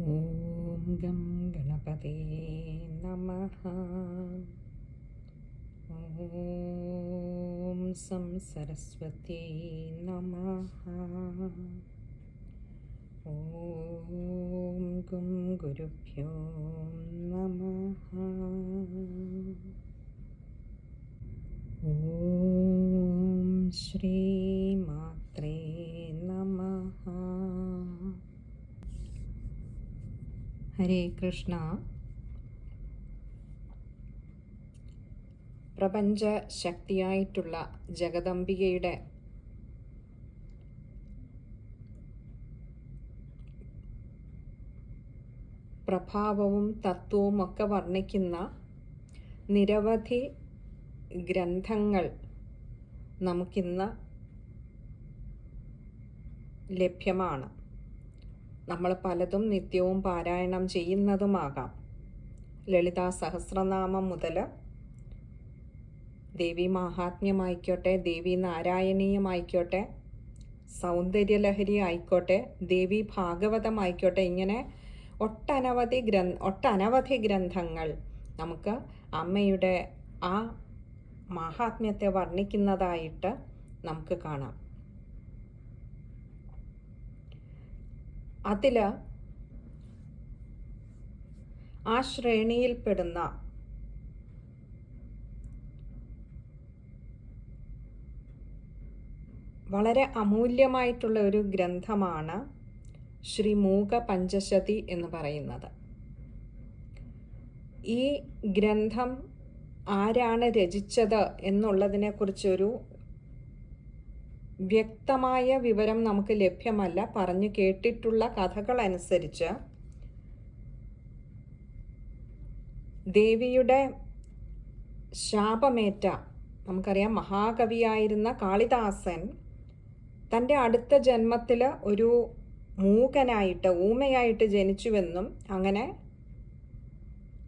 ഓം gum ഗണപതേ നമഃ. ഓം some സരസ്വത്യൈ നമഃ. ഓം ഗും ഗുരുഭ്യോ നമഃ. ഓം ശ്രീ മാത്രേ നമഃ. ഹരേ കൃഷ്ണ. പ്രപഞ്ച ശക്തിയായിട്ടുള്ള ജഗദംബികയുടെ പ്രഭാവവും തത്വവും ഒക്കെ വർണ്ണിക്കുന്ന നിരവധി ഗ്രന്ഥങ്ങൾ നമുക്കിന്ന് ലഭ്യമാണ്. നമ്മൾ പലതും നിത്യവും പാരായണം ചെയ്യുന്നതുമാകാം. ലളിതാ സഹസ്രനാമം മുതൽ ദേവി മാഹാത്മ്യമായിക്കോട്ടെ, ദേവി നാരായണീയമായിക്കോട്ടെ, സൗന്ദര്യലഹരി ആയിക്കോട്ടെ, ദേവി ഭാഗവതമായിക്കോട്ടെ, ഇങ്ങനെ ഒട്ടനവധി ഗ്രന്ഥങ്ങൾ നമുക്ക് അമ്മയുടെ ആ മാഹാത്മ്യത്തെ വർണ്ണിക്കുന്നതായിട്ട് നമുക്ക് കാണാം. അതിൽ ആ ശ്രേണിയിൽപ്പെടുന്ന വളരെ അമൂല്യമായിട്ടുള്ള ഒരു ഗ്രന്ഥമാണ് ശ്രീ മൂക പഞ്ചശതി എന്ന് പറയുന്നത്. ഈ ഗ്രന്ഥം ആരാണ് രചിച്ചത് എന്നുള്ളതിനെക്കുറിച്ചൊരു വ്യക്തമായ വിവരം നമുക്ക് ലഭ്യമല്ല. പറഞ്ഞു കേട്ടിട്ടുള്ള കഥകൾ അനുസരിച്ച് ദേവിയുടെ ശാപമേറ്റ, നമുക്കറിയാം, മഹാകവിയായിരുന്ന കാളിദാസൻ തൻ്റെ അടുത്ത ജന്മത്തിൽ ഒരു ഊമയായിട്ട് ജനിച്ചുവെന്നും അങ്ങനെ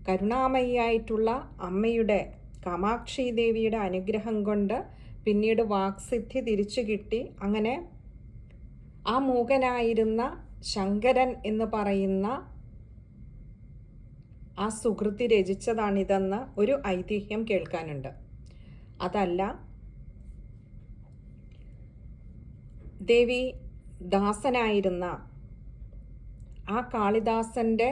കരുണാമയിയായിട്ടുള്ള അമ്മയുടെ കാമാക്ഷി ദേവിയുടെ അനുഗ്രഹം കൊണ്ട് പിന്നീട് വാക്സിദ്ധി തിരിച്ചു കിട്ടി. അങ്ങനെ ആ മൂകനായിരുന്ന ശങ്കരൻ എന്ന് പറയുന്ന ആ സുഹൃത്തി രചിച്ചതാണിതെന്ന് ഒരു ഐതിഹ്യം കേൾക്കാനുണ്ട്. അതല്ല, ദേവി ദാസനായിരുന്ന ആ കാളിദാസൻ്റെ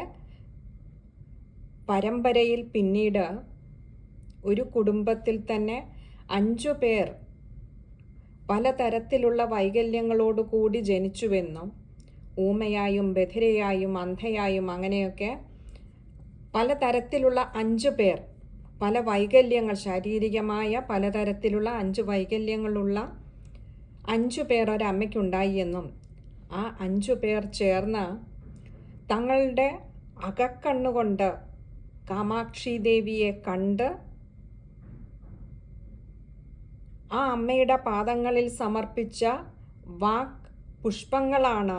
പരമ്പരയിൽ പിന്നീട് ഒരു കുടുംബത്തിൽ തന്നെ 5 പേർ പലതരത്തിലുള്ള വൈകല്യങ്ങളോടുകൂടി ജനിച്ചുവെന്നും, ഊമയായും ബധിരയായും അന്ധയായും അങ്ങനെയൊക്കെ പലതരത്തിലുള്ള 5 പേർ, പല വൈകല്യങ്ങൾ, ശാരീരികമായ പലതരത്തിലുള്ള 5 വൈകല്യങ്ങളുള്ള 5 പേർ ഒരമ്മയ്ക്കുണ്ടായി എന്നും, ആ 5 പേർ ചേർന്ന് തങ്ങളുടെ അകക്കണ്ണുകൊണ്ട് കാമാക്ഷി ദേവിയെ കണ്ട് ആ അമ്മയുടെ പാദങ്ങളിൽ സമർപ്പിച്ച വാക് പുഷ്പങ്ങളാണ്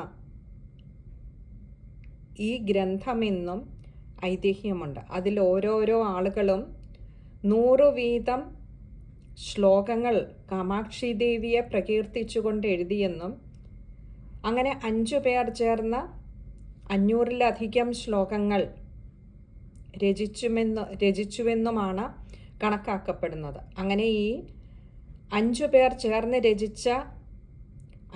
ഈ ഗ്രന്ഥമെന്നും ഐതിഹ്യമുണ്ട്. അതിൽ ഓരോരോ ആളുകളും 100 വീതം ശ്ലോകങ്ങൾ കാമാക്ഷി ദേവിയെ പ്രകീർത്തിച്ചുകൊണ്ട് എഴുതിയെന്നും, അങ്ങനെ 5 പേർ ചേർന്ന് 500-ലധികം ശ്ലോകങ്ങൾ രചിച്ചുവെന്നുമാണ് കണക്കാക്കപ്പെടുന്നത്. അങ്ങനെ ഈ 5 പേർ ചേർന്ന് രചിച്ച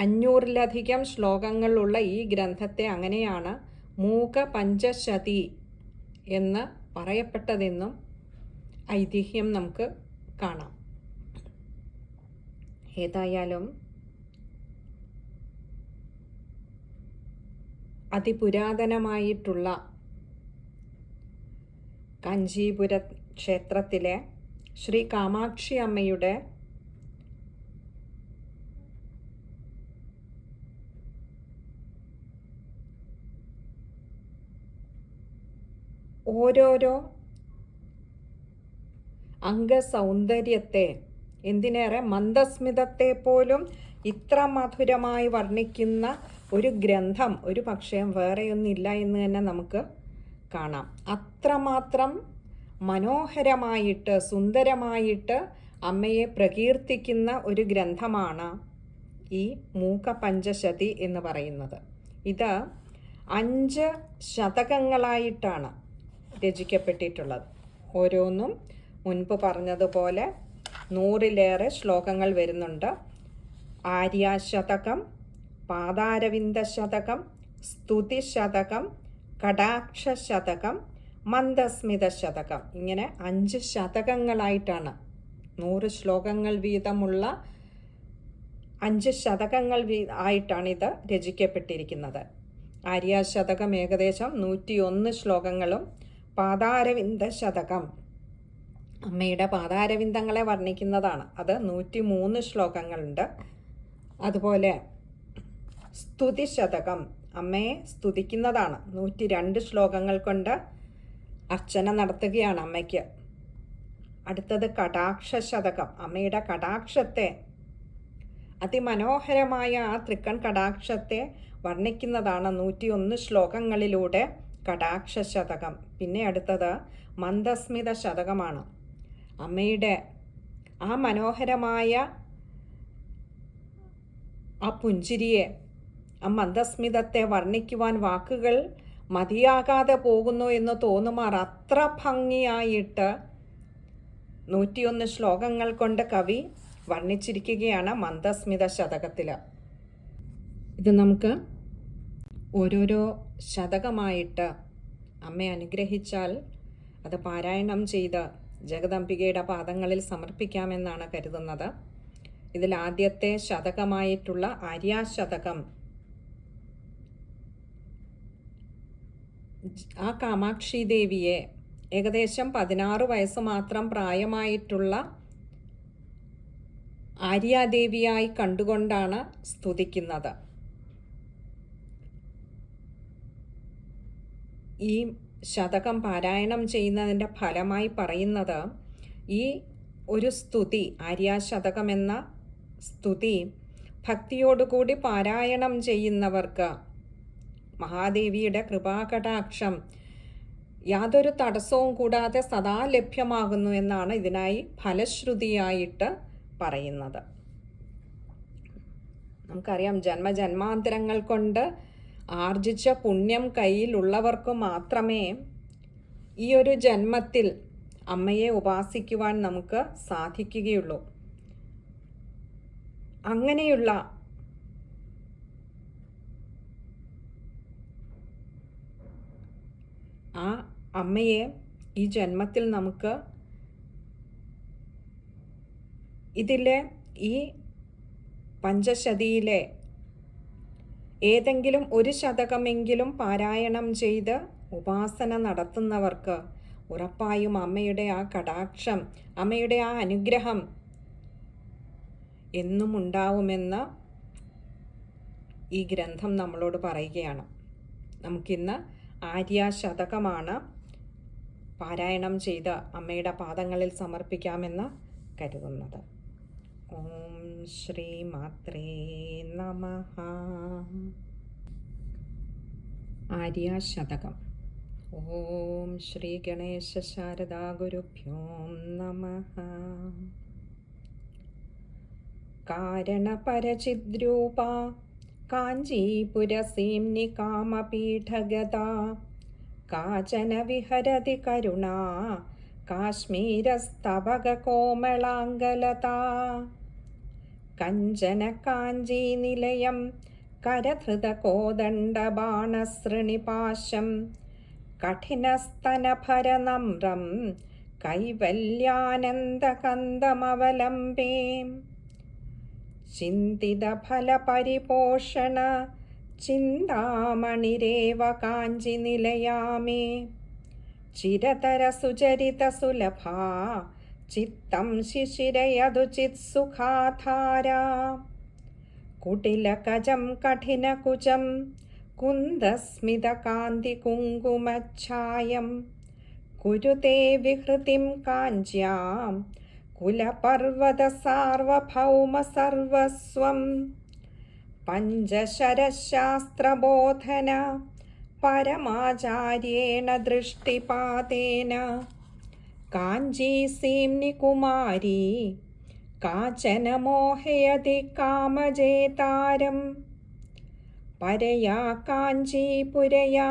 500-ലധികം ശ്ലോകങ്ങളുള്ള ഈ ഗ്രന്ഥത്തെ അങ്ങനെയാണ് മൂക പഞ്ചശതി എന്ന് പറയപ്പെട്ടതെന്നും ഐതിഹ്യം നമുക്ക് കാണാം. ഏതായാലും അതിപുരാതനമായിട്ടുള്ള കാഞ്ചീപുര ക്ഷേത്രത്തിലെ ശ്രീ കാമാക്ഷി അമ്മയുടെ ഓരോരോ അംഗസൗന്ദര്യത്തെ, എന്തിനേറെ മന്ദസ്മിതത്തെ പോലും ഇത്ര മധുരമായി വർണ്ണിക്കുന്ന ഒരു ഗ്രന്ഥം ഒരു പക്ഷേ വേറെയൊന്നില്ല എന്ന് തന്നെ നമുക്ക് കാണാം. അത്രമാത്രം മനോഹരമായിട്ട് സുന്ദരമായിട്ട് അമ്മയെ പ്രകീർത്തിക്കുന്ന ഒരു ഗ്രന്ഥമാണ് ഈ മൂക പഞ്ചശതി എന്ന് പറയുന്നത്. ഇത് 5 ശതകങ്ങളായിട്ടാണ് രചിക്കപ്പെട്ടിട്ടുള്ളത്. ഓരോന്നും മുൻപ് പറഞ്ഞതുപോലെ 100-ലേറെ ശ്ലോകങ്ങൾ വരുന്നുണ്ട്. ആര്യാശതകം, പാദാരവിന്ദശതകം, സ്തുതിശതകം, കടാക്ഷശതകം, മന്ദസ്മിതശതകം, ഇങ്ങനെ 5 ശതകങ്ങളായിട്ടാണ് 100 ശ്ലോകങ്ങൾ വീതമുള്ള 5 ശതകങ്ങൾ ആയിട്ടാണിത് രചിക്കപ്പെട്ടിരിക്കുന്നത്. ആര്യാശതകം ഏകദേശം 101 ശ്ലോകങ്ങളും പാദാരവിന്ദ ശതകം അമ്മയുടെ പാദാരവിന്ദങ്ങളെ വർണ്ണിക്കുന്നതാണ്. അത് 103 ശ്ലോകങ്ങളുണ്ട്. അതുപോലെ സ്തുതി ശതകം അമ്മയെ സ്തുതിക്കുന്നതാണ്. 102 ശ്ലോകങ്ങൾ കൊണ്ട് അർച്ചന നടത്തുകയാണ് അമ്മയ്ക്ക്. അടുത്തത് കടാക്ഷ ശതകം, അമ്മയുടെ കടാക്ഷത്തെ, അതിമനോഹരമായ ആ തൃക്കൺ കടാക്ഷത്തെ വർണ്ണിക്കുന്നതാണ് 101 ശ്ലോകങ്ങളിലൂടെ കടാക്ഷ ശതകം. പിന്നെ അടുത്തത് മന്ദസ്മിത ശതകമാണ്. അമ്മയുടെ ആ മനോഹരമായ ആ പുഞ്ചിരിയെ, ആ മന്ദസ്മിതത്തെ വർണ്ണിക്കുവാൻ വാക്കുകൾ മതിയാകാതെ പോകുന്നു എന്ന് തോന്നുമാർ അത്ര ഭംഗിയായിട്ട് 101 ശ്ലോകങ്ങൾ കൊണ്ട് കവി വർണ്ണിച്ചിരിക്കുകയാണ് മന്ദസ്മിത ശതകത്തിൽ. ഇത് നമുക്ക് ഓരോരോ ശതകമായിട്ട് അമ്മയെ അനുഗ്രഹിച്ചാൽ അത് പാരായണം ചെയ്ത് ജഗദംബികയുടെ പാദങ്ങളിൽ സമർപ്പിക്കാമെന്നാണ് കരുതുന്നത്. ഇതിൽ ആദ്യത്തെ ശതകമായിട്ടുള്ള ആര്യാശതകം ആ കാമാക്ഷി ദേവിയെ ഏകദേശം 16 വയസ്സ് മാത്രം പ്രായമായിട്ടുള്ള ആര്യാദേവിയായി കണ്ടുകൊണ്ടാണ് സ്തുതിക്കുന്നത്. ഈ ശതകം പാരായണം ചെയ്യുന്നതിൻ്റെ ഫലമായി പറയുന്നത്, ഈ ഒരു സ്തുതി, ആര്യാശതകം എന്ന സ്തുതി ഭക്തിയോടുകൂടി പാരായണം ചെയ്യുന്നവർക്ക് മഹാദേവിയുടെ കൃപാകടാക്ഷം യാതൊരു തടസ്സവും കൂടാതെ സദാ ലഭ്യമാകുന്നു എന്നാണ് ഇതിനായി ഫലശ്രുതിയായിട്ട് പറയുന്നത്. നമുക്കറിയാം, ജന്മജന്മാന്തരങ്ങൾ കൊണ്ട് ആർജിച്ച പുണ്യം കയ്യിലുള്ളവർക്ക് മാത്രമേ ഈ ഒരു ജന്മത്തിൽ അമ്മയെ ഉപാസിക്കുവാൻ നമുക്ക് സാധിക്കുകയുള്ളൂ. അങ്ങനെയുള്ള ആ അമ്മയെ ഈ ജന്മത്തിൽ നമുക്ക് ഇതിലെ ഈ പഞ്ചശതിയിലെ ഏതെങ്കിലും ഒരു ശതകമെങ്കിലും പാരായണം ചെയ്ത് ഉപാസന നടത്തുന്നവർക്ക് ഉറപ്പായും അമ്മയുടെ ആ കടാക്ഷം, അമ്മയുടെ ആ അനുഗ്രഹം എന്നും ഉണ്ടാവുമെന്ന് ഈ ഗ്രന്ഥം നമ്മളോട് പറയുകയാണ്. നമുക്കിന്ന് ആര്യാശതകമാണ് പാരായണം ചെയ്ത് അമ്മയുടെ പാദങ്ങളിൽ സമർപ്പിക്കാമെന്ന് കരുതുന്നത്. ഓം ശ്രീ മാത്രേ നമഃ. ആര്യാശതകം. ഓം ശ്രീ ഗണേശ ശാരദാ ഗുരുഭ്യോ നമഃ. കാരണപരചിദ്രൂപ കാഞ്ചീപുരസീംനി കാമപീഠഗതാ കാചന വിഹരതി കരുണാ കാശ്മീരസ്തവകോമളാംഗലതാ കഞ്ചന കാഞ്ചീനിലയം കരധൃതകോദണ്ഡബാണസൃണിപാശം കഠിനസ്തനഭരനമ്രം കൈവല്യാനന്ദകന്ദമവലംബേ ചിന്തിതഫലപരിപോഷണ ചിന്താമണിരേവ കാഞ്ചിനിലയാമേ ചിരതരസുചരിതസുലഭാ ചിത്തം ശിശിരയതു ചിത്സുഖാധാരാ കുടിലകജം കഠിനകുജം കുന്ദസ്മിതകാന്തികുങ്കുമച്ഛായം കുരുതേ വിഹൃതിം കാഞ്ചാം കുലപർവതസാർവഭൗമസർവസ്വം പഞ്ചശരശാസ്ത്രബോധന പരമാചാര്യേണ ദൃഷ്ടിപാതേന കാഞ്ചീസീംനി കുമാരീ കാചന മോഹയതി കാമജേതാരം പരയാ കാഞ്ചീപുരയാ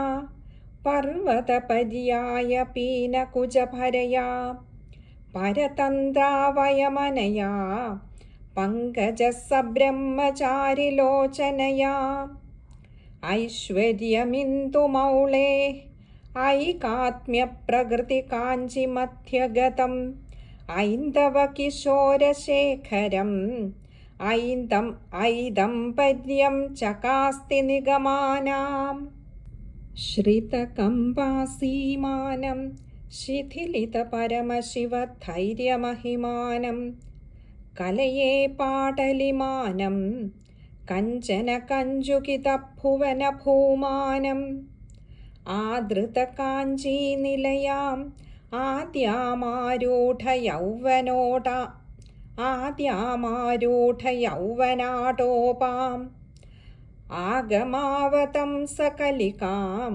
പർവതപര്യായ പീനകുജഭരയാ പരതന്ത്രാവയമനയാ പങ്കജസബ്രഹ്മചാരിലോചനയാ ഐശ്വര്യമിന്ദുമൗളേ ഐകാത്മ്യപ്രകൃതികാഞ്ചിമധ്യഗതം ഐന്ദവകിശോരശേഖരം ഐദംപര്യം ചകാസ്തി നിഗമാനാം ശ്രിതകമ്പാസീമാനം ശിഥിലിതപരമശിവധൈര്യമഹിമാനം കലയേ പാടലിമാനം കഞ്ചന കഞ്ചുകിതഭുവനഭൂമാനം ആദൃതകാഞ്ചീനിലയാം ആദ്യാമാരൂഢയൗവനാടോപാം ആഗമാവതം സകലികാം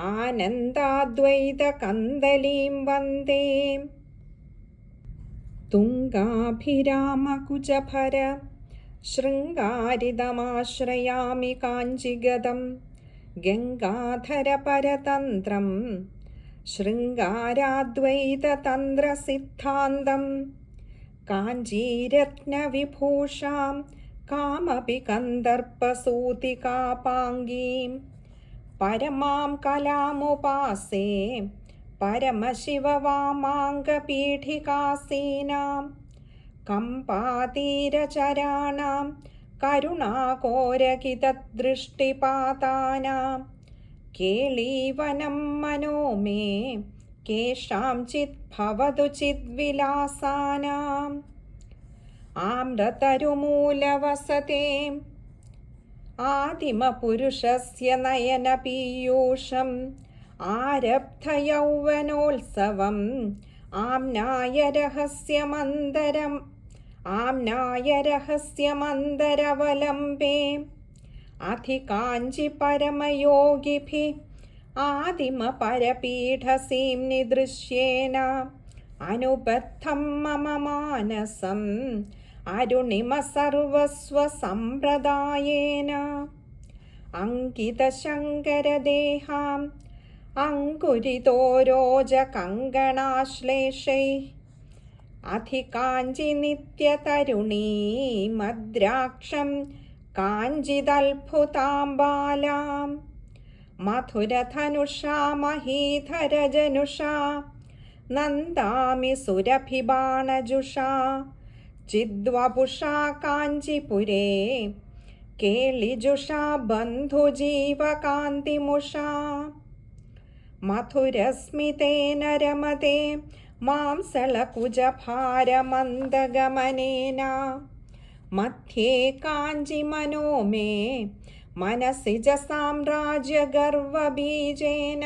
ആനന്ദാദ്വൈതകന്ദലീം വന്ദേ തുംഗാഭിരാമകുജഭര ശൃംഗാരിതമാശ്രയാമി കാഞ്ചിഗതം ഗംഗാധരപരതന്ത്രം ശൃംഗാരാദ്വൈതതന്ത്രസിദ്ധാന്തം കാഞ്ചീരത്നവിഭൂഷാം കാമപി കന്ദർപ്പസൂതികാപാംഗീം പരമാം കലാമുപാസേ പരമശിവവാമാംഗപീഠികാസീനാം കമ്പാതീരചരാണാം കരുണാകോരകിതദൃഷ്ടിപാതാനാം കേളീവനം മനോ മേ കേഷാംചിത് ഭവതു ചിദ്വിലാസാനാം ആമ്രതരുമൂലവസതേ ആദിമപുരുഷസ്യ നയനപീയൂഷം ആരബ്ധയൗവനോത്സവം ആംനായ രഹസ്യമന്തരവലംബേ അധികാഞ്ചി പരമയോഗിഭിः ആദിമപരപീഠസീം നിദൃശ്യേന അനുബദ്ധം മമ മാനസം അരുണിമ സർവസ്വസമ്പ്രദായേന അങ്കിതശങ്കരദേഹാം അങ്കുരിതോരോജകങ്കണാശ്ലേഷൈः അധികാഞ്ചി നിത്യതരുണീമദ്രാക്ഷം കാഞ്ചിദൽഭുതാംബാലാം മധുരധനുഷാ മഹീധരജനുഷാ നന്ദാമി സുരഭിബാണജുഷാ ചിദ്വപുഷാ കാഞ്ചിപുരേ കേളിജുഷാ ബന്ധുജീവകാന്തിമുഷാ മധുരസ്മിതേന രമതേ മാംസളകുജഭാരമന്ദഗമനേന മധ്യേ കാഞ്ചിമനോ മേ മനസിജ സാമ്രാജ്യഗർവബീജേന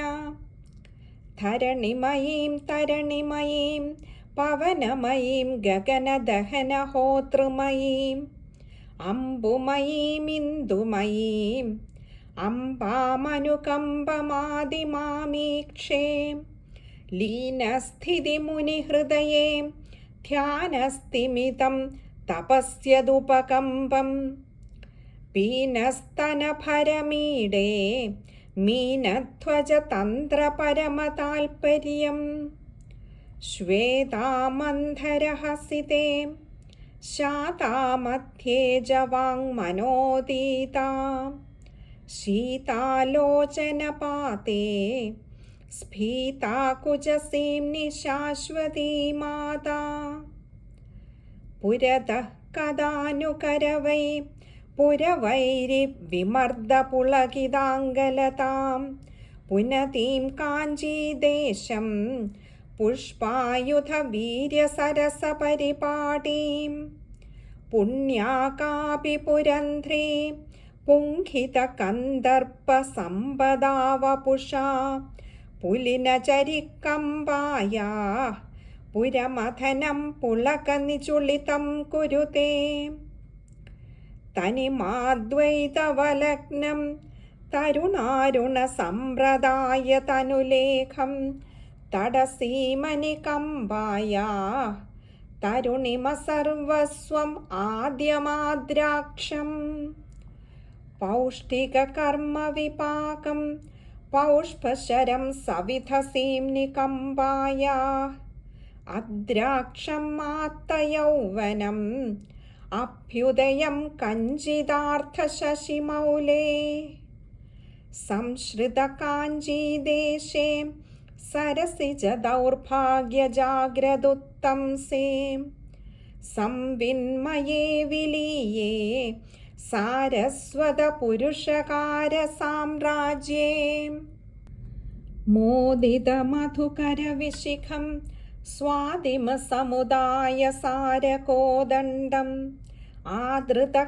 ധരണിമയീം തരണിമയീം പവനമയീം ഗഗനദഹനഹോതൃമയീം അംബുമയീമിന്ദുമയീം അംബാമനുകമ്പമാദിമാമീക്ഷേ ലീനസ്ഥിതിമുനിഹൃദയേ ധ്യാനസ്ഥിമിതം തപസ്യദുപകമ്പം പീനസ്തനഭരമീഡേ മീനധ്വജതന്ത്രപരമതാൽപര്യം ശ്വേതാമന്ധരഹസിതേ ശാതാമധ്യേ ജവാങ്മനോദീതാ ശീതാലോചനപാതേ സ്ഫീതാകുജസീം നിശാശ്വതീ മാതാ പുരതഃ കദാനുകരവൈ പുരവൈരിവിമർദ്ദപുളകിതാംഗലതാം പുനതീം കാഞ്ചീദേശം പുഷ്പായുധവീര്യസരസപരിപാടീം പുണ്യാകാപി പുരന്ധ്രീ പുംഖിതകന്ദർപ്പസമ്പദാവപുഷാ പുലിനചരിക്കമ്പായാ പുരമഥനം പുളകനിചുളിതം കുരുതേ തനിമാദ്വൈതവലഗ്നം തരുണാരുണസമ്പ്രദായ തനുലേഖം തടസീമനികമ്പായാ തരുണിമ സർവസ്വം ആദ്യമാദ്രാക്ഷം പൗഷ്ടികകർമ്മവിപാകം പൗഷ്പശരം സവിധസീം നികമ്പായാഃ അദ്രാക്ഷം ആത്തയൗവനം അഭ്യുദയം കഞ്ചിതാർത്ഥശശിമൗലേ സംശ്രിതകാഞ്ചീദേശേ സരസിജ ദൗർഭാഗ്യജാഗ്രതുത്തംസേ സംവിന്മയേ വിലീയേ സാരസ്വതപുരുഷകാരസാമ്രാജ്യേ മോദിതമധുകരവിശിഖം സ്വാദിമസമുദായസാരകോദണ്ഡം ആദൃതകാഞ്ചീഖേലനം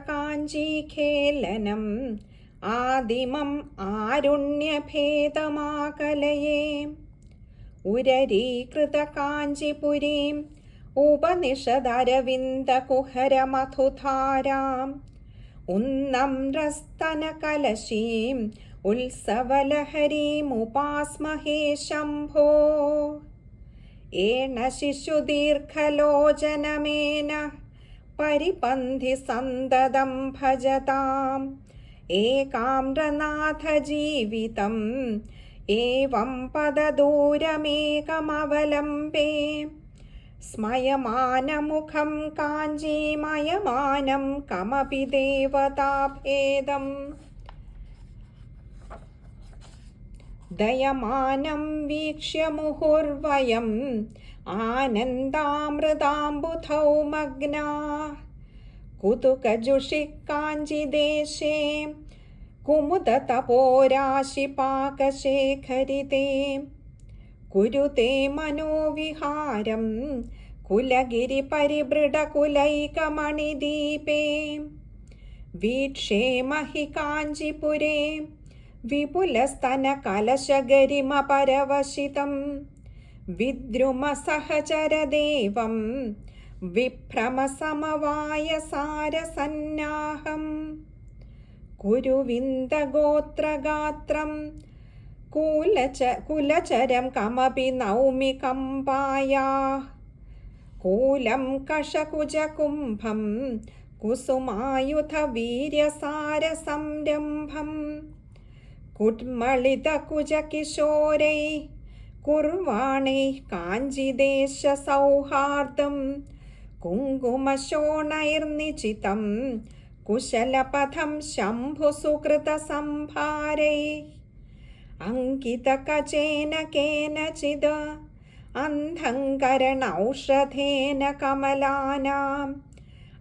ആദിമം ആരുണ്യഭേദമാകലയേ ഉരരീകൃതകാഞ്ചിപുരീം ഉപനിഷദരവിന്ദകുഹരമധുധാരാം ഉന്നമ്രസ്തനകലശീം ഉത്സവലഹരീമുപാസ്മഹേ ശംഭോ ഏണ ശിശുദീർഘലോചനമേന പരിപന്ഥി സന്തതം ഭജതാം ഏകാമ്രനാഥജീവിതം ഏവം പദദൂരമേകമവലംബേ സ്മയമാനമുഖം കാഞ്ചീമയമാനം കമപി ദേവതാഭേദം ദയമാനം വീക്ഷ്യ മുഹുർവയം ആനന്ദാമൃതാംബുധൗ മഗ്നാഃ കുതുകജുഷിഃ കാഞ്ചിദേശേ കുമുദതപോരാശിപാകശേഖരിതേ കുരുതേ മനോവിഹാരം കുലഗിരിപരിബൃഢകുലൈകമണിദീപേ വീക്ഷേമഹി കാഞ്ചിപുരേ വിപുലസ്തനകലശഗരിമപരവശിതം വിദ്രുമസഹചരദേവം വിഭ്രമസമവായസാരസന്നാഹം കുരുവിന്ദഗോത്രഗാത്രം കുലചരം കമപി നൗമി കമ്പായാഃ കൂലം കഷകുജകുംഭം കുസുമായുധവീര്യസാരസംരംഭം കുട്മളിതകുജകിശോരൈः കുർവാണൈः കാഞ്ചിദേശസൗഹാർദ്ദം കുങ്കുമശോണൈർനിചിതം കുശലപഥം ശംഭുസുകൃതസംഭാരൈः അങ്കിതകചേന കേനചിദ് അന്ധങ്കരണൗഷധേന കമലാനാം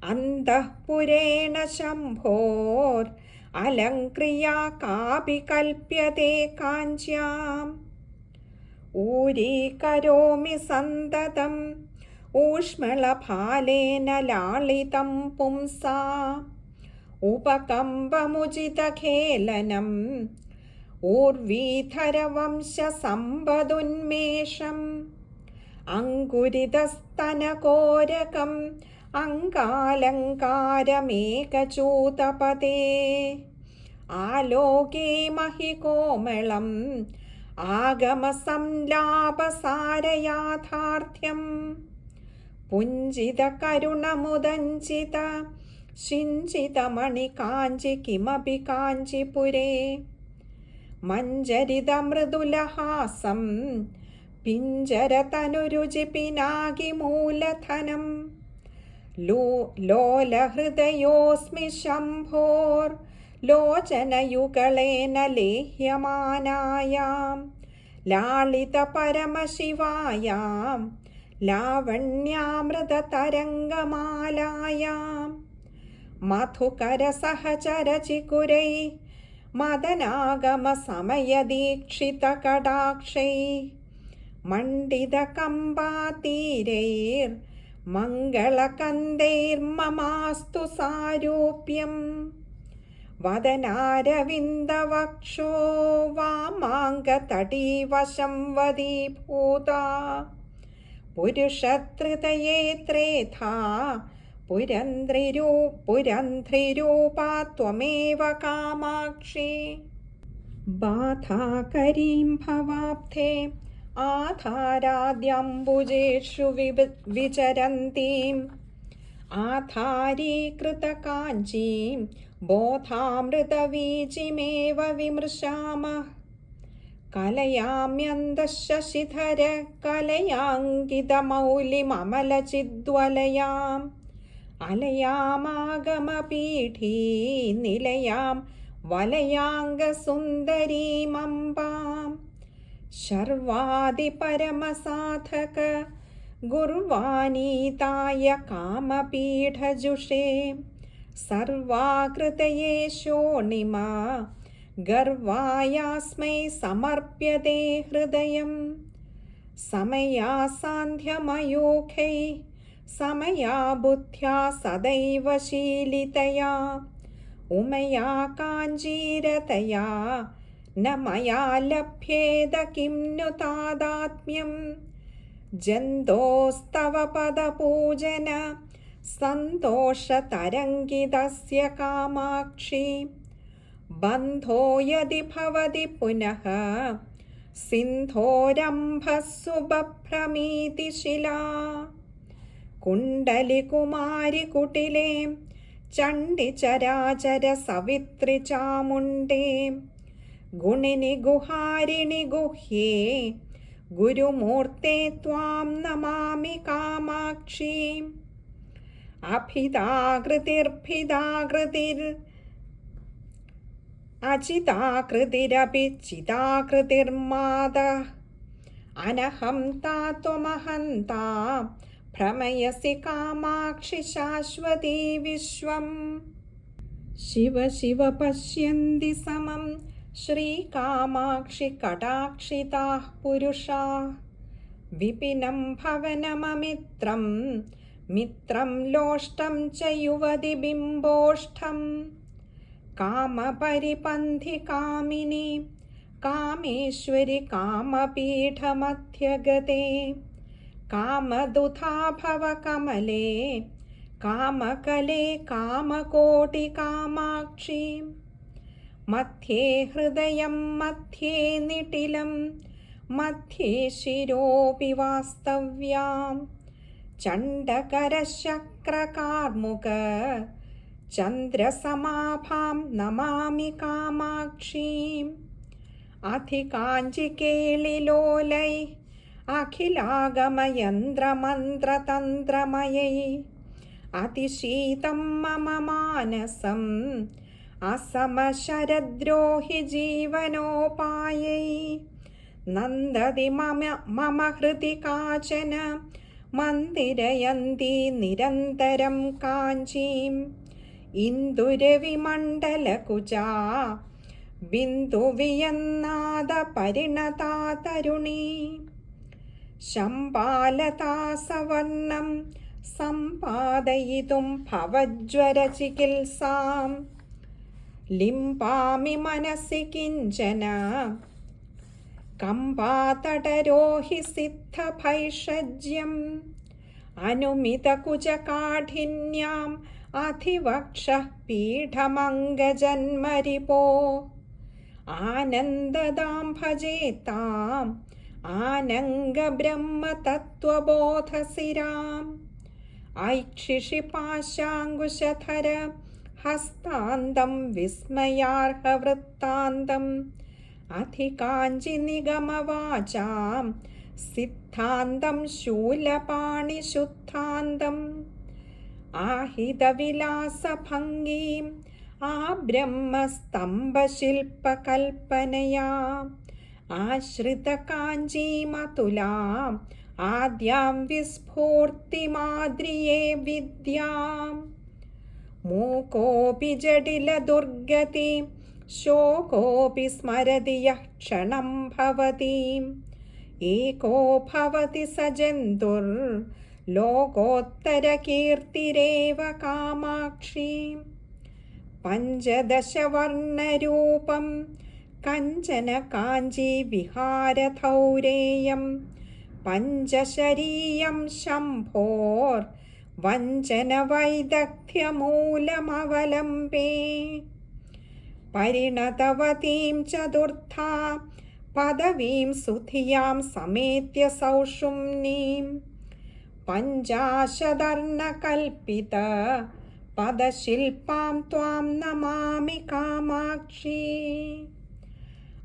അന്തഃപുരേണ ശംഭോർ അലങ്ക്രിയാ കാപി കൽപ്യത്തെ കാഞ്ചാം ഊരീകരോമി സന്തതം ഊഷ്മളഫാലേന ലാളിതം പുംസാ ഉപകമ്പമുചിതഖേലനം ഊർവീധരവംശസമ്പദുന്മേഷം അങ്കുരിതസ്തനകോരകം അങ്കാലങ്കാരമേകചൂതപതേ ആലോകേ മഹികോമളം ആഗമസംലാപസാരയാഥാർത്ഥ്യം പുഞ്ചിതകരുണമുദഞ്ചിത ശിഞ്ചിതമണികാഞ്ചി കിമപി കാഞ്ചിപുരേ മഞ്ജരിതമൃദുലഹാസം പിഞ്ചരതനുരുചി പിനാകി മൂലധനം ലോലഹൃദയോസ്മി ശംഭോർ ലോചനയുഗളേന ലേഹ്യമാനായാം ലാളിതപരമശിവായാം ലാവണ്യാമൃതതരംഗമാലായാം മധുകരസഹചരചികുരൈ മദനാഗമസമയദീക്ഷിതകടാക്ഷൈ മണ്ഡിതകമ്പാതീരൈർ മംഗളകന്ദൈർമമാസ്തു സാരൂപ്യം വദനാരവിന്ദവക്ഷോ വാമാംഗതടീവശം വദീഭൂതാ പുരുഷത്രിതയേ ത്രേധാ പുരന്ധ്രിരൂപാ ത്വമേവ കാമാക്ഷി ബാധാകരീം ഭവാബ്ധേ ആധാരാദ്യംബുജേഷു വിചരന്തീം ആധാരീകൃതകാഞ്ചീം ബോധാമൃതവീചിമേവ വിമൃശാമഃ കലയാമ്യന്തഃശശിധര കലയാങ്കിതമൗലിമമലചിദ്വലയാം അലയാമാഗമപീഠീ നിലയാം വലയാംഗസുന്ദരീമംബാം ശർവാദിപരമസാധക ഗുർവാനീതായ കാമപീഠജുഷേ സർവാകൃതയേ ശോണിമ ഗർവായാസ്മൈ സമർപ്യതേ ഹൃദയം സമയാ സാന്ധ്യമയൂഖൈ സമയാ ബുദ്ധ്യാ സദൈവ ശീലിതയാ ഉമയാ കാഞ്ചീരതയാ ന മയാ ലഭ്യേത കിം नु താദാത്മ്യം ജന്തോസ്തവ പദപൂജന സന്തോഷതരംഗിതസ്യ കാമാക്ഷി ബന്ധോ യദി ഭവതി പുനഃ സിന്ധോരംഭസ്സു ബഭ്രമീതി ശിലാ കുണ്ഡലികുമാരി കുട്ടിലേ ചണ്ഡിചരാചര സവിത്രി ചാമുണ്ഡേ ഗുണിനി ഗുഹാരിണി ഗുഹ്യേ ഗുരുമൂർത്തേ ത്വാം നമാമി കാമാക്ഷി അഭിതാകൃതിർഭിതാകൃതിർ അചിതാകൃതിരപി ചിതാകൃതിർമാതഃ അനഹം താത്വമഹന്താ ഭ്രമയസി കാമാക്ഷി ശാശ്വതീ വിശ്വം ശിവ ശിവ പശ്യന്തി സമം ശ്രീകാമാക്ഷി കടാക്ഷിതാഃ പുരുഷാഃ വിപിനം ഭവനമമിത്രം മിത്രം ലോഷ്ടം ച യുവതി ബിംബോഷ്ഠം കാമപരിപന്ഥി കാമിനി കാമേശ്വരി കാമപീഠമധ്യഗതേ കാമദുധാ ഭവ കമലേ കാമകലേ കാമകോടി കാമാക്ഷി മധ്യേ ഹൃദയം മധ്യേ നിടിലം മധ്യേ ശിരോപി വാസ്തവ്യാം ചണ്ഡകരശക്രകാർമുക ചന്ദ്രസമാഭാം നമാമി കാമാക്ഷീം അധികാഞ്ചികേളിലോലൈ അഖിലാഗമയന്ത്രമന്ത്രതന്ത്രമയൈ അതിശീതം മമ മാനസം അസമശരദ്രോഹി ജീവനോപായൈ നന്ദതി മമ ഹൃദി കാചന മന്ദിരയന്തി നിരന്തരം കാഞ്ചീം ഇന്ദുരവിമണ്ഡലകുജാ ബിന്ദുവിയന്നാദ പരിണതാ തരുണീ ശംബാലതാ സവർണം സമ്പാദയിതും ഭവജ്വരചികിത്സാം ലിംബാമി മനസി കിഞ്ചന കമ്പാതടരോഹി സിദ്ധഭൈഷജ്യം അനുമിതകുജകാഠിന്യാം അധിവക്ഷഃ പീഠമംഗജന്മരിപോ ആനന്ദദാം ഭജേതാം ആനംഗബ്രഹ്മതത്വബോധസിരാം ഐക്ഷിഷി പാശാങ്കുശധര ഹസ്താന്തം വിസ്മയാർഹവൃത്താന്തം അധികാഞ്ചി നിഗമവാചാം സിദ്ധാന്തം ശൂലപാണിശുദ്ധാന്തം ആഹിതവിലാസഭംഗീം ആ ബ്രഹ്മസ്തംഭശില്പകൽപ്പനയാ ആശ്രിതകാഞ്ചീമതുലാം ആദ്യാം വിസ്ഫൂർത്തിമാദ്രിയേ വിദ്യാം മൂകോപി ജടിലദുർഗതി ശോകോപി സ്മരതി യഃ ക്ഷണം ഭവതീം ഏകോ ഭവതി സ ജന്തുർ ലോകോത്തരകീർത്തിരേവ കാമാക്ഷി പഞ്ചദശവർണരൂപം കഞ്ചന കാഞ്ചി വിഹാരധൗരേയം പഞ്ചശരീയം ശംഭോർ വഞ്ചന വൈദഗ്ധ്യമൂലമവലംബേ പരിണതവതീം ചതുർത്ഥാ പദവീം സുധിയാം സമേത്യ സൗഷുമ്നീം പഞ്ചാശദർണകൽപ്പിത പദശില്പാം ത്വാം നമാമി കാമാക്ഷി.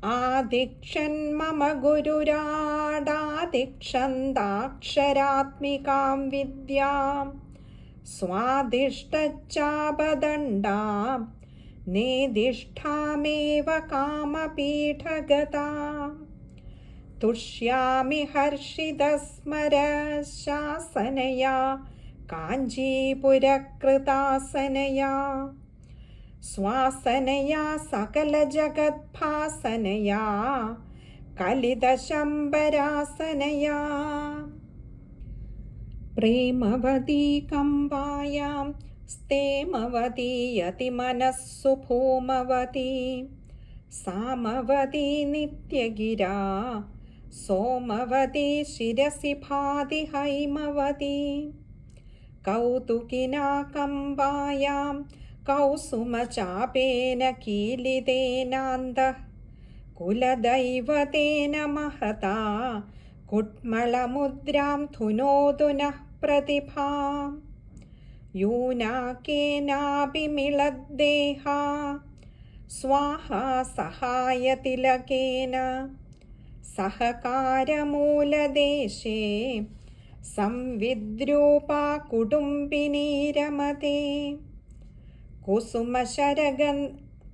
ആദിക്ഷൻ മമ ഗുരുരാടാദിക്ഷന്താക്ഷരാത്മികാം വിദ്യാം സ്വാദിഷ്ടച്ചാപദണ്ഡാം നേദിഷ്ഠാമേവ കാമപീഠഗതാം. തുഷ്യാമി ഹർഷിതസ്മരശാസനയാ കാഞ്ചീപുരകൃതാസനയാ സ്വാസനയാ സകലജഗദ്ഭാസനയാ കലിതശംബരാസനയാ. പ്രേമവതീ കമ്പായാം സ്തേമവതീ യതിമനസ്സു ഭൂമവതീ സാമവതീ നിത്യഗിരാ സോമവതീ ശിരസി ഭാതി ഹൈമവതീ. കൗതുകിനാ കമ്പായാം കൗസുമചാപേന കീലിതേനാന്തഃ കുലദൈവതേന മഹതാ കുട്മളമുദ്രാം ധുനോതു നഃ പ്രതിഭാം. യൂനാകേനാഭിമിളദ്ദേഹാ സ്വാഹാ സഹായതിലകേന സഹകാരമൂലദേശേ സംവിദ്രൂപാ കുടുംബിനീ രമതേ.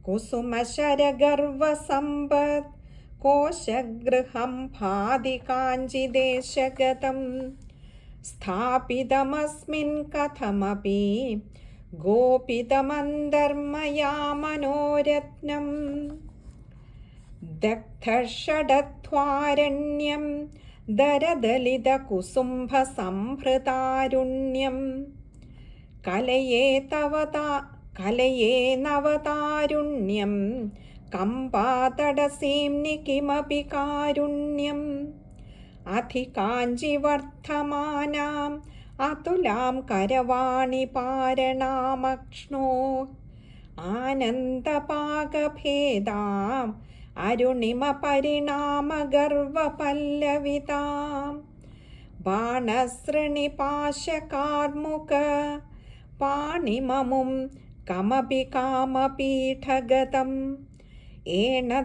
കുസുമശരഗർവസമ്പദ് കോശഗൃഹം ഭാതി കാഞ്ചിദേശഗതം സ്ഥാപിതമസ്മിൻ കഥമപി ഗോപിതമന്തർമയാ മനോരത്നം. ദഗ്ധഷഡധ്വാരണ്യം ദരദലിതകുസുംഭസംഭൃതാരുണ്യം കലയേ നവതാരുണ്യം കമ്പാതടസീംനി കിമപി കാരുണ്യം. അധികാഞ്ചിവർദ്ധമാനാം അതുലാം കരവാണി പാരണാമക്ഷ്ണോ ആനന്ദപാകഭേദാം അരുണിമ പരിണാമഗർവപല്ലവിതാം. ബാണസൃണിപാശകാർമുക പാണിമമും കമപി കാമപീഠഗതം ഏണധരക്കോണചൂഡം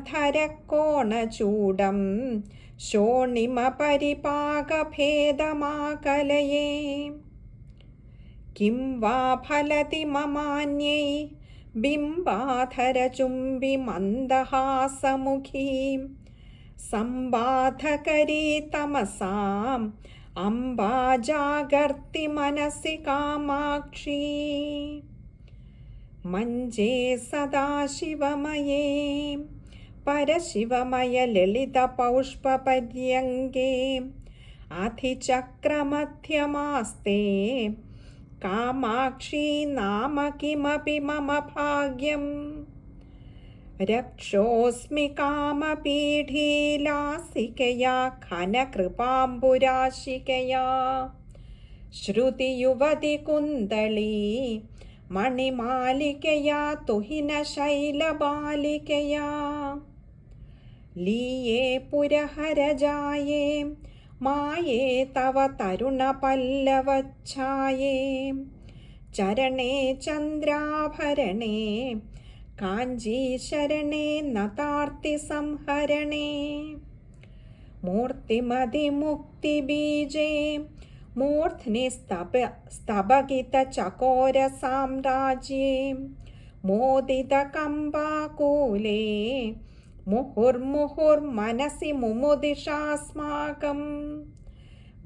ശോണിമ പരിപാകഭേദമാകലയേ. കിം വാ ഫലതി മമാന്യൈ ബിംബാധരചുംബി മന്ദഹാസമുഖീം സംബാധകരീ തമസാം അംബാജാഗർത്തി മനസി കാമാക്ഷി. മഞ്ജേ സദാശിവമയേ പരശിവമയ ലളിതപൗഷ്പപര്യങ്കേ അധിചക്രമധ്യമാസ്തേ കാമാക്ഷി നാമ കിമപി മമ ഭാഗ്യം. രക്ഷോസ്മി കാമപീഠീലാസികയാ ഘനകൃപാംബുരാശികയാ ശ്രുതിയുവതി കുന്തളീ മണിമാലികയാ തുഹിനശൈലബാലികയാ. ലീയേ പുരഹരജായേ മായേ തവ തരുണപല്ലവച്ഛായേ ചരണേ ചന്ദ്രാഭരണേ കാഞ്ചീശരണേ നതാർത്തി സംഹരണേ. മൂർത്തിമതിമുക്തിബീജേ മൂർധ്നി സ്തബകിതചകോരസാമ്രാജ്യേ മോദിതകമ്പാകൂലേ മുഹുർമുഹുർമനസി മുമുദിഷാസ്മാകം.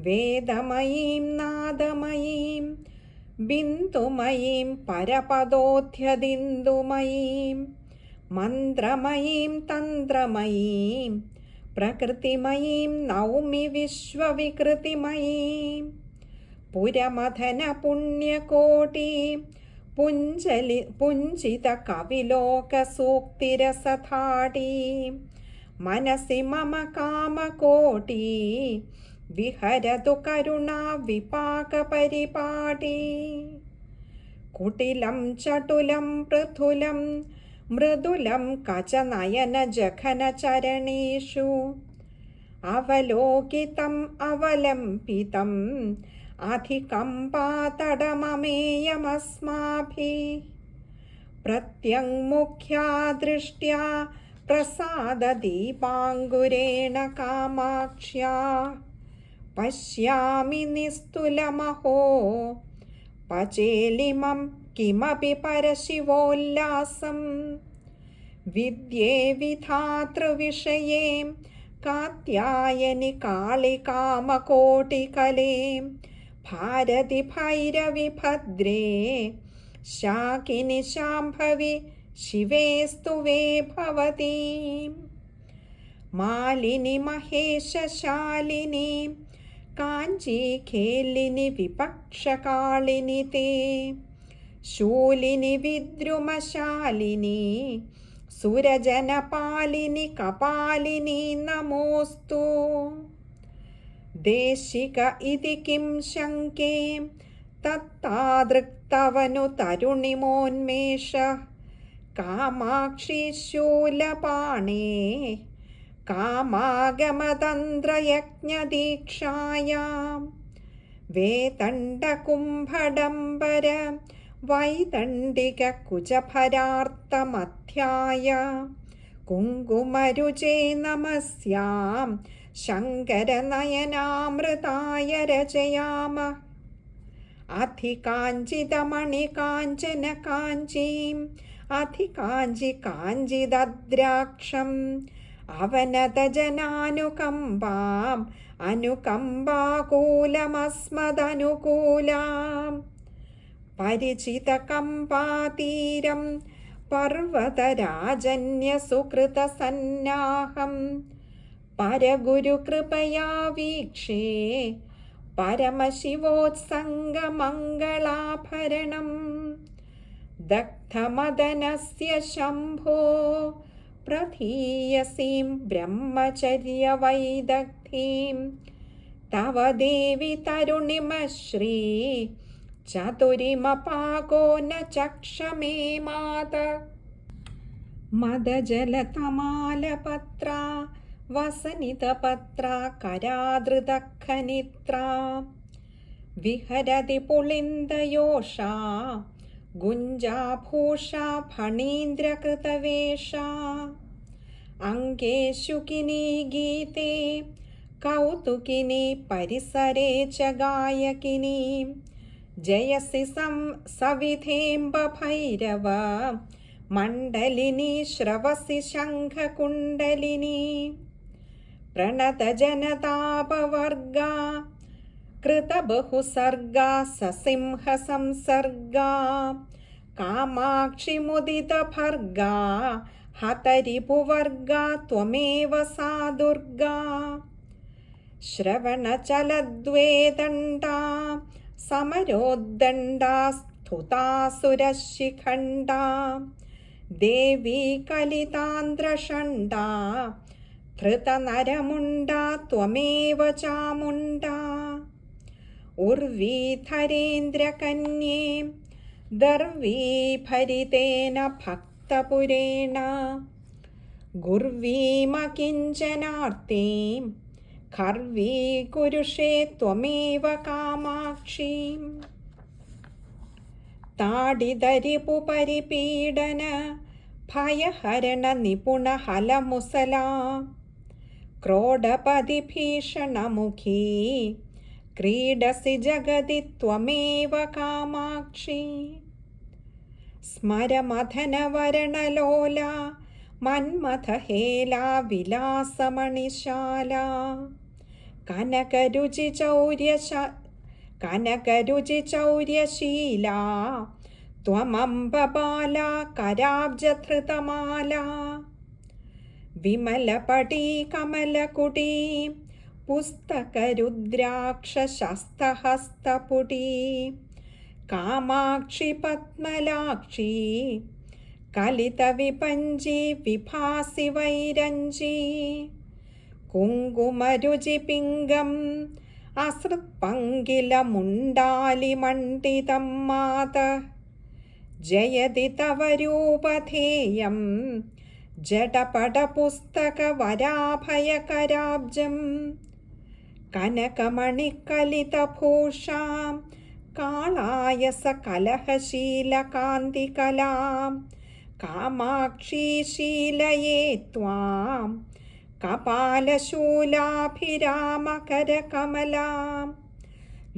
വേദമയീം നാദമയീം ബിന്ദുമയീം പരപദോധ്യദിന്ദുമയീം മന്ത്രമയീം തന്ത്രമയീം പ്രകൃതിമയീം നൗമി വിശ്വവികൃതിമയീം. പുരമഥന പുണ്യകോടി പുഞ്ചിത കവിലോകസൂക്തിരസധാടി മനസി മമ കാമകോടി വിഹരതു കരുണാ വിപാക പരിപാടി. കുടിലം ചടുലം പൃഥുലം മൃദുലം കചനയന ജഘന ചരണേഷു അവലോകിതം അവലംബിതം अधिकम्पातडममेयमस्माभिः प्रत्यङ्मुख्या दृष्ट्या प्रसाददीपाङ्गुरेण कामाक्ष्या पश्यामि निस्तुलमहो पचेलिमं किमपि परशिवोल्लासं विद्ये विधातृविषये कात्यायनि कालिकामकोटिकले भारति भैरवि भद्रे शाकिनि शाम्भवि शिवे स्तुवे भवती मालिनि महेशशालिनि काञ्ची खेलिनि विपक्षकालिनि ते शूलिनि विद्रुमशालिनि सुरजनपालिनि कपालिनि नमोऽस्तु देशिक इति किं शङ्के तत्तादृक्तवनु तरुणिमोन्मेष कामाक्षि शूलपाणे कामागमतन्त्रयज्ञदीक्षायां वेतण्डकुम्भडम्बर वैदण्डिककुचभरार्तमध्याय कुङ्कुमरुचे नमस्यां शङ्करनयनामृताय रचयाम अधिकाञ्चिदमणिकाञ्चन काञ्चीम् अधिकाञ्चि काञ्चिदद्राक्षम् अवनतजनानुकम्पाम् अनुकम्पाकूलमस्मदनुकूलाम् परिचितकम्पातीरं पर्वतराजन्यसुकृतसन्नाहं परगुरुकृपया वीक्षे परमशिवोत्सङ्गमङ्गलाभरणं दग्धमदनस्य शम्भो प्रथीयसीं ब्रह्मचर्यवैदग्धीं तव देवि तरुणिमश्री चतुरिमपाको न चक्षमे मात मदजलतमालपत्रा वसनितपत्रा करादृतखनित्रा विहरति पुलिन्दयोषा गुञ्जाभूषा फणीन्द्रकृतवेषा अङ्गेषु किनी गीते कौतुकिनी परिसरे च गायकिनी जयसि सविधेऽम्बभैरव मण्डलिनी श्रवसि शङ्खकुण्डलिनी प्रणतजनतापवर्गा कृतबहुसर्गा ससिंहसंसर्गा कामाक्षि मुदितभर्गा हतरिपुवर्गा त्वमेव सा दुर्गा श्रवणचलद्वेदण्डा समरोद्दण्डा स्तुतासुरशिखण्डा देवी कलितान्द्रषण्डा धृतनरमुण्डा त्वमेव चामुण्डा उर्वीधरेन्द्रकन्ये दर्वीभरितेन भक्तपुरेण गुर्वीमकिञ्चनार्तीं खर्वीकुरुषे त्वमेव कामाक्षीं ताडिदरिपुपरिपीडन भयहरणनिपुणहलमुसला क्रोडपदिभीषणमुखी क्रीडसि जगति त्वमेव कामाक्षी स्मरमथनवरणलोला मन्मथहेला विलासमणिशाला कनकरुचिचौर्यशीला त्वमम्बबाला कराब्जधृतमाला विमलपटी कमलकुटी पुस्तकरुद्राक्षशस्तहस्तपुटी कामाक्षि पद्मलाक्षी कलितविपञ्जी विभासि वैरञ्जी कुङ्कुमरुचिपिङ्गम् असृत्पङ्गिलमुण्डालिमण्डितं मात जयति तव रूपधेयं जटपटपुस्तकवराभयकराब्जं കനകമണിക്കലിതഭൂഷാം കാളായസ കലഹശീലകാന്തികലാം കാമാക്ഷി ശീലയേ ത്വാം കപാലശൂലാഭിരാമകരകമലാം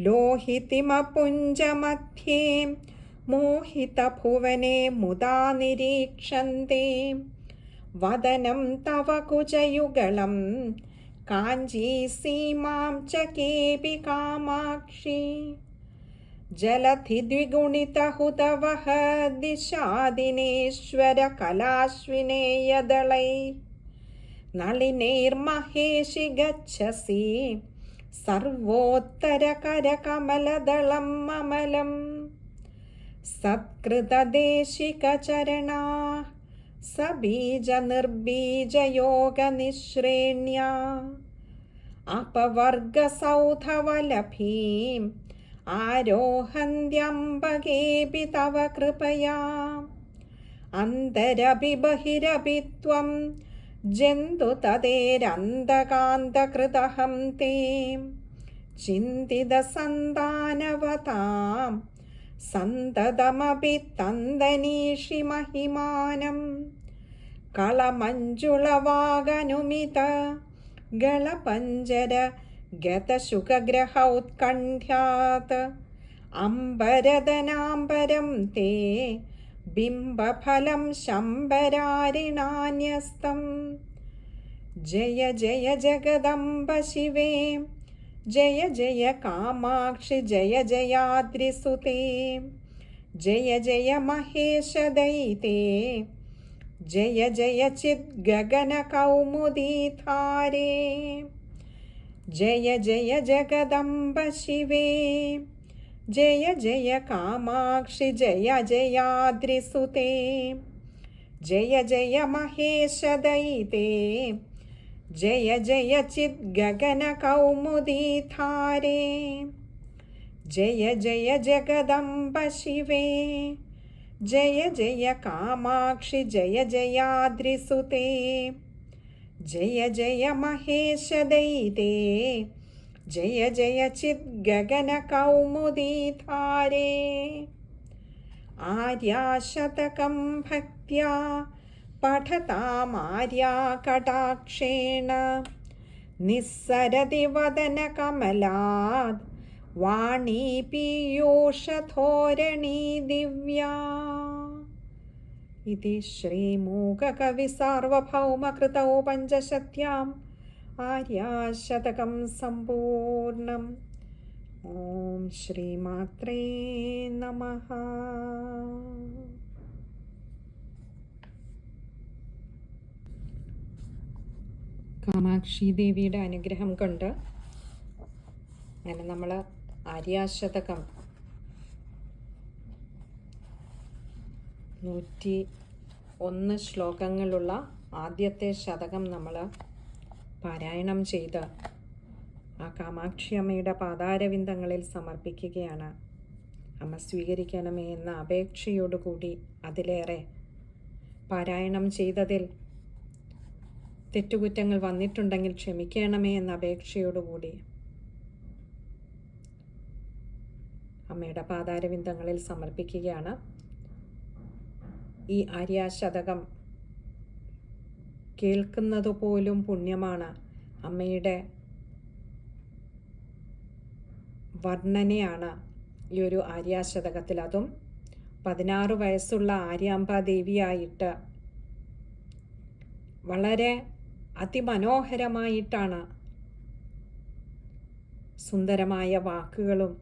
ലോഹിതിമപുഞ്ചമധ്യേ മോഹിതഭുവനെ മുദാ നിരീക്ഷന്തെ വദനം തവ കുജയുഗളം കാഞ്ചീസീമാം ച കേപി കാമാക്ഷി ജലധിദ്വിഗുണിതഹുതവഹ ദിശാദിനേശ്വര കലാശ്വിനേയദളൈ നളിനൈർമഹേഷി ഗച്ഛസി സർവോത്തരകരകമലദളം അമലം സത്കൃതദേശികചരണാ സബീജനിർബീജയോഗനിശ്രേണ്യാ അപവർഗസൗധവലഭീം ആരോഹന്ത്യംബകേപി തവ കൃപയാ അന്തരഭിബഹിരഭി ത്വം ജന്തുതതേരന്തകാന്തകൃതഹം തേ ചിന്തിതസന്താനവതാം സന്തതമപി തന്തനീഷി മഹിമാനം കളമഞ്ജുളവാഗനുമിത ഗളപഞ്ജര ഗതശുഖഗ്രഹൗത്കണ്ഠ്യാത് അംബരദനാംബരം തേ ബിംബഫലം ശംബരാരിണാന്യസ്തം ജയ ജയ ജഗദംബ ശിവേ ജയ ജയ കാമാക്ഷി ജയ ജയാദ്രിസുതേ ജയ ജയ മഹേശദയിതേ ജയ ജയ ചിദ്ഗഗനകൗമുദീധാരേ ജയ ജയ ജഗദംബ ശിവേ ജയ ജയ കാമാക്ഷി ജയ ജയാദ്രിസുതേ ജയ ജയ മഹേശദയിതേ ജയ ജയ ചിദ്ഗഗനകൗമുദീധാരേ ജയ ജയ ജഗദംബ ശിവേ ജയ ജയ കാമാക്ഷി ജയ ജയാദ്രിസുതേ ജയ ജയ മഹേശദയിതേ ജയ ജയ ചിദ്ഗഗനകൗമുദീധാരേ ആര്യാശതകം ഭക്ത്യാ പഠതാമാര്യാ കടാക്ഷേണ നിസ്സരതി വദനകമലാദ് വാണീ പീയൂഷധോരണീ ദിവ്യാ ഇതി ശ്രീമൂകകവിസാർവഭൗമകൃതൗ പഞ്ചശത്യാം ആര്യാശതകം സമ്പൂർണം. ഓം ശ്രീമാത്രേ നമഃ. കാമാക്ഷി ദേവിയുടെ അനുഗ്രഹം കൊണ്ട് അങ്ങനെ നമ്മൾ ആര്യാശതകം 101 ശ്ലോകങ്ങളുള്ള ആദ്യത്തെ ശതകം നമ്മൾ പാരായണം ചെയ്ത് ആ കാമാക്ഷി അമ്മയുടെ പാതാരവിന്ദങ്ങളിൽ സമർപ്പിക്കുകയാണ്. അമ്മ സ്വീകരിക്കണമേ എന്ന അപേക്ഷയോടുകൂടി അതിലേറെ പാരായണം ചെയ്തതിൽ തെറ്റുകുറ്റങ്ങൾ വന്നിട്ടുണ്ടെങ്കിൽ ക്ഷമിക്കണമേ എന്ന അപേക്ഷയോടുകൂടി അമ്മയുടെ പാതാരവിന്ദങ്ങളിൽ സമർപ്പിക്കുകയാണ്. ഈ ആര്യാശതകം കേൾക്കുന്നതുപോലും പുണ്യമാണ്. അമ്മയുടെ വർണ്ണനയാണ് ഈ ഒരു ആര്യാശതകത്തിൽ. അതും 16 വയസ്സുള്ള ആര്യാമ്പാദേവിയായിട്ട് വളരെ അതിമനോഹരമായിട്ടാണ് സുന്ദരമായ വാക്കുകളും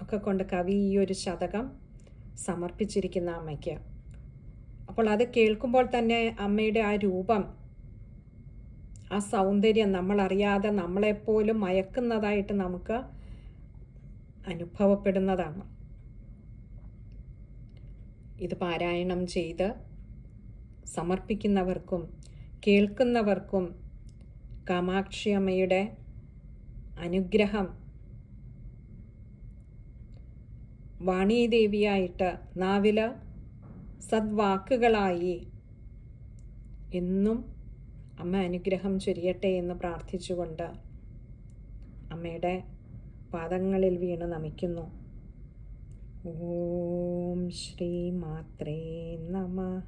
ഒക്കെ കൊണ്ട് കവി ഈ ഒരു ശതകം സമർപ്പിച്ചിരിക്കുന്ന അമ്മയ്ക്ക്. അപ്പോൾ അത് കേൾക്കുമ്പോൾ തന്നെ അമ്മയുടെ ആ രൂപം, ആ സൗന്ദര്യം നമ്മളറിയാതെ നമ്മളെപ്പോലും മയക്കുന്നതായിട്ട് നമുക്ക് അനുഭവപ്പെടുന്നതാണ്. ഇത് പാരായണം ചെയ്ത് സമർപ്പിക്കുന്നവർക്കും കേൾക്കുന്നവർക്കും കാമാക്ഷി അമ്മയുടെ അനുഗ്രഹം വാണീദേവിയായിട്ട് നാവിൽ സദ്വാക്കുകളായി എന്നും അമ്മ അനുഗ്രഹം ചൊരിയട്ടെ എന്ന് പ്രാർത്ഥിച്ചുകൊണ്ട് അമ്മ അമ്മയുടെ പാദങ്ങളിൽ വീണ് നമിക്കുന്നു. ഓം ശ്രീ മാത്രേ നമഃ.